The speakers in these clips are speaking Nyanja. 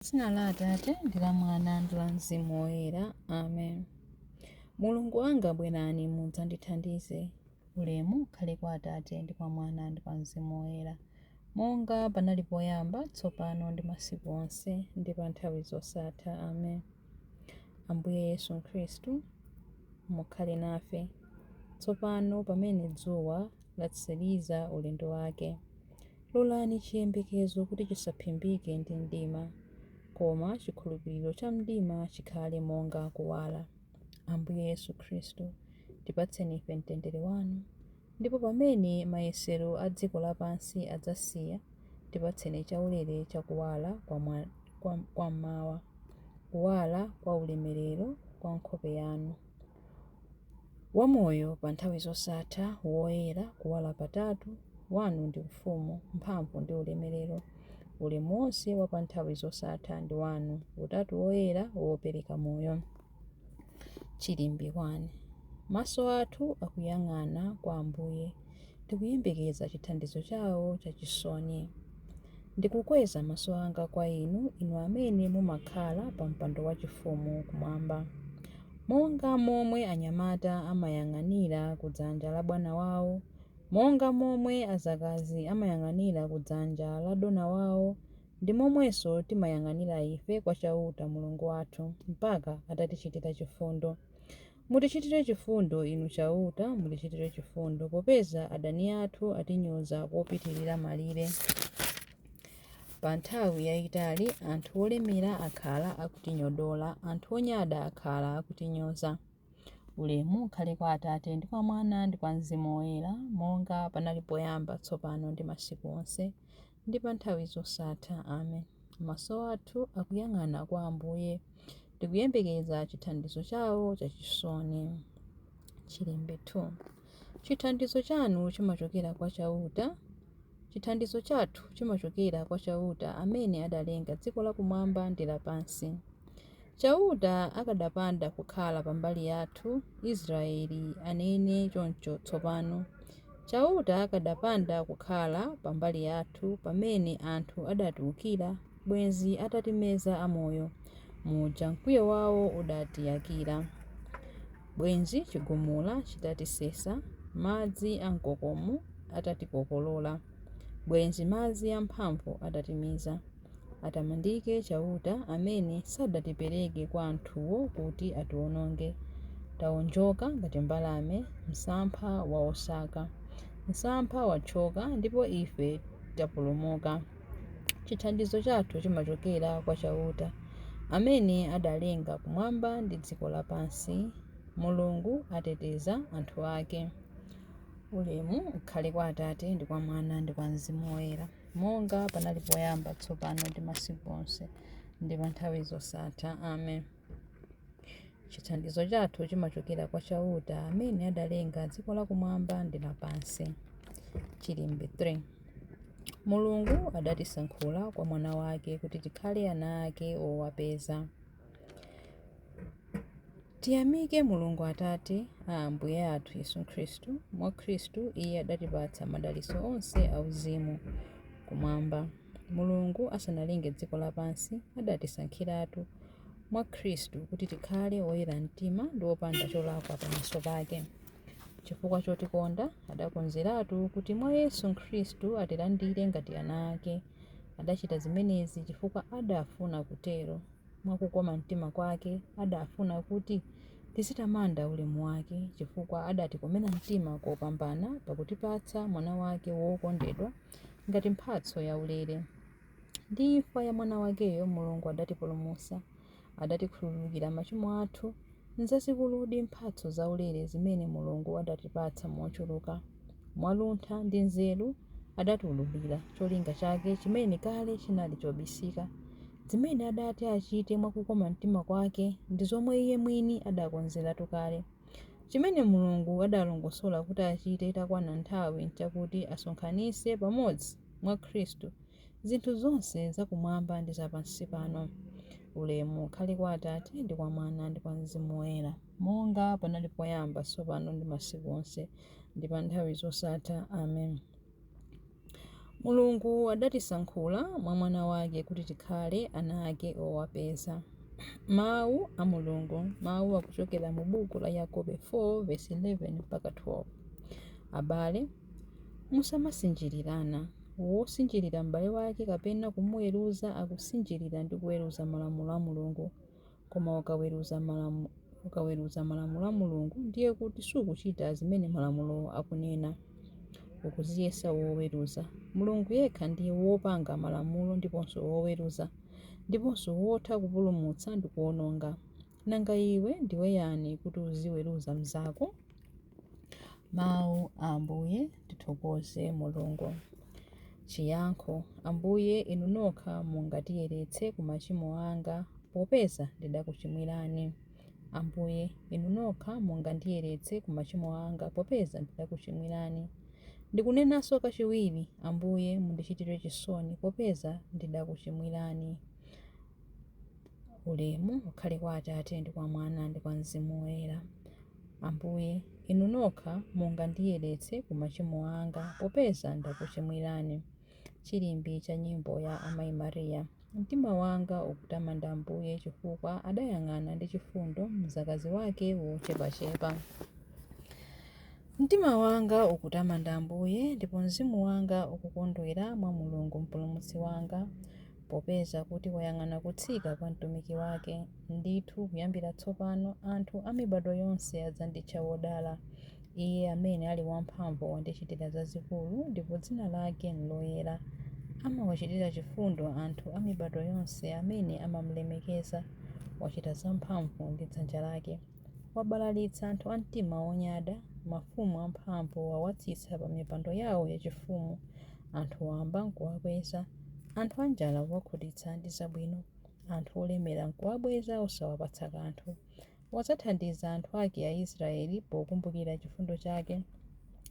Dzina la Atate ndi la Mwana ndi la Mzimu Woyera. Amen. Mulungu wanga bwerani mudzandithandize. Ulemu ukhale kwa Atate ndi kwa Mwana ndi kwa Mzimu Woyera, monga panali poyamba, tsopano ndi masiku onse ndi pa nthawi zosatha. Amen. Ambuye Yesu Khristu, mukhale nafe tsopano pamene dzuwa latsiriza ulendo wake. Lolani chiyembekezo kuti chisaphimbike ndi mdima, koma chikhulupiriro cha mdima chikhale monga kuwala. Ambuye Yesu Khristu, tipatseni ife mtendere wanu, ndipo pamene mayesero a dziko lapansi adzasiya, tipatseni chaulere chakuwala kwa mmawa, kuwala kwa ulemerero kwa nkhope yanu. Wamoyo pa nthawi zosatha, woyera, kuwala patatu, wanu ndi ufumu, mphamvu ndi ulemerero. Ulemu wonse wa pa nthawi zosatha ndi wanu, utatu woyera wopereka moyo. Chilimbi 1. Maso athu akuyang'ana kwa Ambuye, tikuyembekeza chithandizo chawo chachisoni. Ndikukweza maso anga kwa inu, inu amene mumakhala pa mpando wachifumu kumwamba. Monga momwe anyamata amayang'anira ku dzanja la bwana wawo, monga momwe azakazi amayang'anira ku dzanja la dona wawo, ndi momwenso timayang'anira ife kwa chauta Mulungu wathu, mpaka atatichitira chifundo. Mutichitire chifundo inu chauta, mutichitire chifundo, popeza adani athu atinyoza kopitirira malire. Pa nthawi yayitali anthu olemera akhala akutinyodola, anthu onyada akhala akutinyoza. Ulemu ukhale kwa Atate ndi kwa Mwana ndi kwa Mzimu Woyera, monga panali poyamba, tsopano ndi masiku onse ndi pa nthawi zosatha. Amen. Maso athu akuyang'ana kwa Ambuye, tikuyembekeza chithandizo chawo chachisoni. Chilimbi 2. Chithandizo chanu chimachokera kwa chauta. Chithandizo chathu chimachokera kwa chauta amene adalenga dziko lakumwamba ndi lapansi. Chauta akadapanda kukhala pambali yathu, Israeli anene choncho tsopano. Chauta akadapanda kukhala pambali yathu pamene anthu adatiukira, bwenzi atatimeza amoyo, muja mkwiyo wawo udatiyakira. Bwenzi chigumula chitatisesa, madzi amkokomo atatikokolola, bwenzi madzi amphamvu atatimiza. Atamandike chauta amene sadatipereke kwa anthuwo kuti atiwononge. Tawonjoka ngati mbalame, msampha wa osaka. Msampha wachoka ndipo ife tapulumuka. Chithandizo chathu chimachokera kwa chauta amene adalenga kumwamba ndi dziko lapansi. Mulungu ateteza anthu ake. Ulemu ukhale kwa Atate ndi kwa Mwana ndi kwa Mzimu Woyera, monga panali poyamba, tsopano ndi masiku onse ndi pa nthawi zosatha. Amen. Chithandizo chathu chimachokera kwa chauta amene adalenga dziko lakumwamba ndi lapansi. Chilimbi 3. Mulungu adatisankhula kwa mwana wake kuti tikhale ana ake owapeza. Tiyamike Mulungu Atate a Ambuye athu Yesu Khristu. Mwa Khristu iye adatipatsa madalitso onse auzimu kumwamba. Mulungu asanalenge dziko lapansi adatisankhiratu mwa Khristu kuti tikhale oyera mtima ndi opanda cholakwa pamaso pake. Chifukwa chotikonda adakonzeratu kuti mwa Yesu Khristu atilandire ngati ana ake. Adachita zimenezi chifukwa adafuna kutero. Mwakukoma mtima kwake adafuna kuti tizitamanda ulemu wake, chifukwa adatikomera mtima kopambana pakutipatsa mwana wake wokondedwa ngati mphatso yaulere. Ndi imfa ya mwana wakeyo Mulungu adatipulumutsa, adatikhululukira machimo athu, nzazikuludi mphatso zaulere zimene Mulungu adatipatsa mochuluka. Mwaluntha ndi nzeru adatiwululira cholinga chake chimene kale chinali chobisika. Zimene adati achite mwakukoma mtima kwake ndi zomwe iye mwini adakonzeratu kale. Chimene Mulungu adalongosola kuti achite itakwana nthawi nchakuti asonkhanitse pamodzi mwa Khristu zinthu zonse zakumwamba ndi zapansi pano. Ulemu ukhale kwa Atate ndi kwa Mwana ndi kwa Mzimu Woyera, monga panali poyamba, tsopano ndi masiku onse ndi pa nthawi zosatha. Amen. Mulungu adatisankhula mwa mwana wake kuti tikhale ana ake owapeza. Mawu a Mulungu, mawu akuchokera mu buku la Yakobo 4:11 mpaka 12. Abale, musamasinjirirana. Wosinjirira m'bale wake kapena kumuweruza akusinjirira ndi kuweruza malamulo a Mulungu. Koma ukaweruza malamulo a Mulungu ndiye kuti sukuchita zimene malamulo akunena. Ukuziyesa woweruza. Mulungu yekha ndiye wopanga malamulo ndiponso woweruza, ndiponso wotha kupulumutsa ndi kuwononga. Nanga iwe ndiwe yani kuti uziweruza mnzako? Mawu a Ambuye. Tithokoze Mulungu. Chiyankho: Ambuye, inu nokha mungatiyeretse ku machimo anga popeza ndidakuchimwirani. Ambuye, inu nokha mungandiyeretse ku machimo anga popeza ndidakuchimwirani. Ndikunenanso kachiwiri, Ambuye mundichitire chisoni popeza ndidakuchimwirani. Ulemu ukhale kwa Atate ndi kwa Mwana ndi kwa Mzimu Woyera. Ambuye, inu nokha mungandiyeretse ku machimo anga popeza ndakuchimwirani. Chilimbi cha nyimbo ya Amayi Mariya. Mtima wanga ukutamanda Ambuye chifukwa adayang'ana ndi chifundo mzakazi wake wochepachepa. Mtima wanga ukutamanda Ambuye ndipo mzimu wanga ukukondwera mwa Mulungu mpulumutsi wanga, popeza kuti wayang'ana kutsika kwa mtumiki wake. Ndithu kuyambira tsopano anthu a mibado yonse adzanditcha wodala. Iye amene ali wamphamvu wandichitira zazikulu ndipo dzina lake loyera. Amawachitira chifundo anthu a mibado yonse amene amamulemekeza. Wachita zamphamvu ndi dzanja lake. Wabalalitsa anthu a mtima wonyada. Mafumu amphamvu wawatsitsa pa mipando yawo yachifumu. Anthu wamba nkuwakweza. Anthu anjala kuwakhutitsa ndi zabwino. Anthu olemera nkuwabweza osawapatsa kanthu. Wadzathandiza anthu ake a Israeli pokumbukira chifundo chake.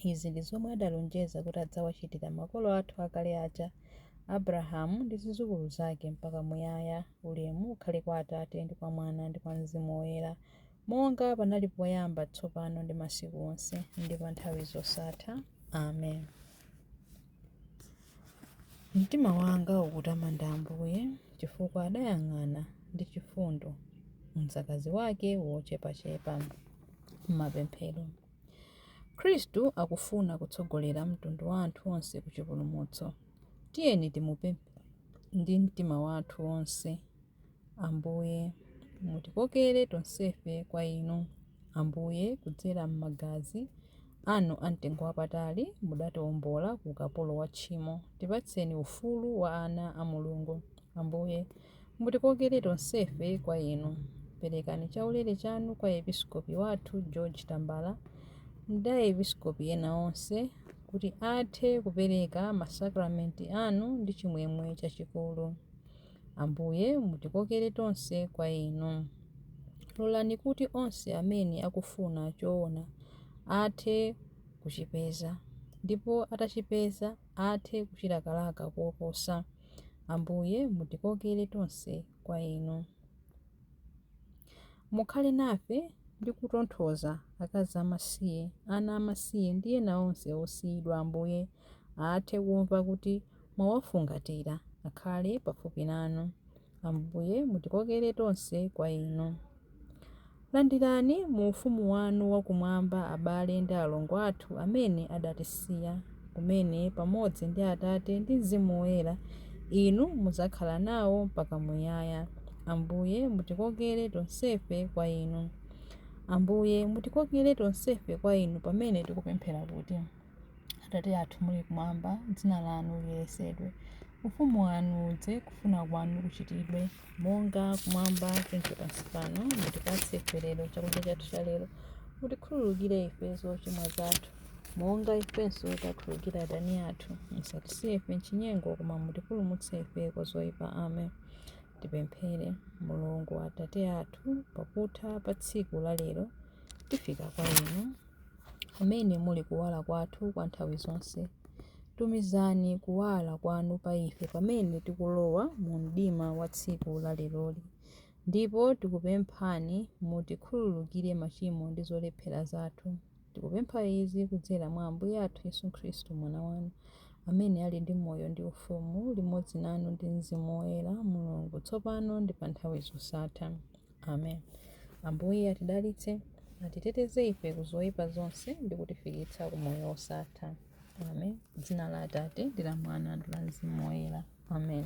Izi ndi zomwe adalonjeza kuti adzawachitira makolo athu akale aja, Abrahamu ndi zidzukulu zake mpaka muyaya. Ulemu ukhale kwa Atate ndi kwa Mwana ndi kwa Mzimu Woyera, monga panali poyamba, tsopano ndi masiku onse ndi pa nthawi zosatha. Amen. Mtima wanga ukutamanda Ambuye chifukwa adayang'ana ndi chifundo mzakazi wake wochepachepa. Mapemphero. Khristu akufuna kutsogolera mtundu wa anthu onse ku chipulumutso. Tiyeni timupemphe ndi mtima wathu wonse. Ambuye, mutikokere tonsefe kwa inu. Ambuye, kudzera m'magazi anu amtengo wapatali mudatiwombola ku ukapolo wa tchimo. Tipatseni ufulu wa ana a Mulungu. Ambuye, mutikokere tonsefe kwa inu. Perekani chaulere chanu kwa episkopi wathu George Tambala ndi aepiskopi ena onse kuti athe kupereka masakramenti anu ndi chimwemwe chachikulu. Ambuye, mutikokere tonse kwa inu. Lolani kuti onse amene akufuna choona athe kuchipeza, ndipo atachipeza athe kuchilakalaka koposa. Ambuye, mutikokere tonse kwa inu. Mukhale nafe ndi kutonthoza akazi amasiye, ana amasiye ndi ena onse osiyidwa. Ambuye, athe kumva kuti mwawafungatira akhale pafupi nanu. Ambuye, mutikokere tonse kwa inu. Landirani mu ufumu wanu wakumwamba abale ndi alongo athu amene adatisiya, kumene pamodzi ndi Atate ndi Mzimu Woyera inu muzakhala nawo mpaka muyaya. Ambuye, mutikokere tonsefe kwa inu. Ambuye, mutikokere tonsefe kwa inu pamene tikupemphera kuti: Atate athu muli kumwamba, dzina lanu liyeretsedwe, ufumu wanu udze, kufuna kwanu kuchitidwe monga kumwamba choncho pansi pano. Mutipatse ife lero chakudya chathu cha lero. Mutikhululukire ife zochimwa zathu monga ifenso takhululukira adani athu. Musatisiye ife m'chinyengo, koma mutipulumutse ife kwa zoyipa. Amen. Tipemphere. Mulungu Atate athu, pakutha pa tsiku la lero tifika kwa inu amene muli kuwala kwathu kwa nthawi zonse. Tumizani kuwala kwanu pa ife pamene tikulowa mu mdima wa tsiku la leroli. Ndipo tikupemphani mutikhululukire machimo ndi zolephera zathu. Tikupempha izi kudzera mwa Ambuye athu Yesu Khristu mwana wanu, amene ali ndi moyo ndi ufumu limodzi nanu ndi Mzimu Woyera Mulungu tsopano ndi pa nthawi zosatha. Amen. Ambuye atidalitse, atiteteze ife ku zoyipa zonse ndi kutifikitsa ku moyo wosatha. Amen. Dzina la Atate ndi la Mwana ndi la Mzimu Woyera. Amen.